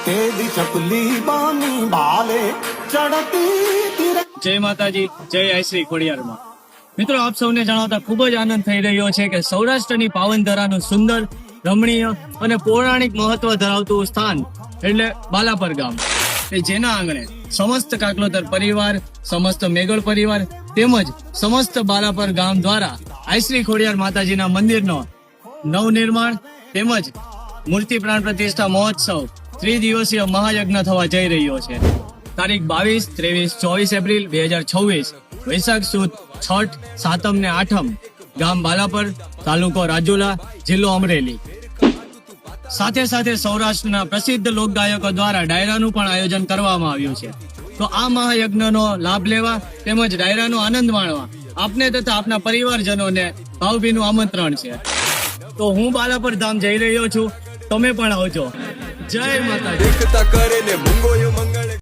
तेरी चपली बानी भाले चढ़ती तिरे। જય માતાજી, જય આઈશ્રી ખોડિયારમાં। મિત્રો, આપ સૌને જણાવતા ખૂબ જ આનંદ થઈ રહ્યો છે કે સૌરાષ્ટ્રની પાવન ધરાનું સુંદર, રમણીય અને પૌરાણિક મહત્વ ધરાવતું સ્થાન એટલે બાલાપર ગામ, કે જેના આંગણે સમસ્ત કાકલોતર પરિવાર, સમસ્ત મેઘડ પરિવાર તેમજ સમસ્ત બાલાપર ગામ દ્વારા આઈશ્રી ખોડિયાર માતાજીના મંદિરનો નવનિર્માણ તેમજ મૂર્તિ પ્રાણ પ્રતિષ્ઠા મહોત્સવ ત્રિદિવસીય મહાયજ્ઞ થવા જઈ રહ્યો છે। તારીખ 22, 23, 24 એપ્રિલ 2026 વૈશાખ સુદ છઠ, સાતમ ને આઠમ, ગામ બાલાપર, તાલુકો રાજુલા, જિલ્લો અમરેલી। સાથે સાથે સૌરાષ્ટ્રના પ્રસિદ્ધ લોકગાયકો દ્વારા ડાયરાનું પણ આયોજન કરવામાં આવ્યું છે। તો આ મહાયજ્ઞનો લાભ લેવા તેમજ ડાયરાનો આનંદ માણવા આપને તથા આપના પરિવારજનોને ભાવભીનું આમંત્રણ છે। તો હું બાલાપર ધામ જઈ રહ્યો છું, તમે પણ આવજો। જય માતાજી।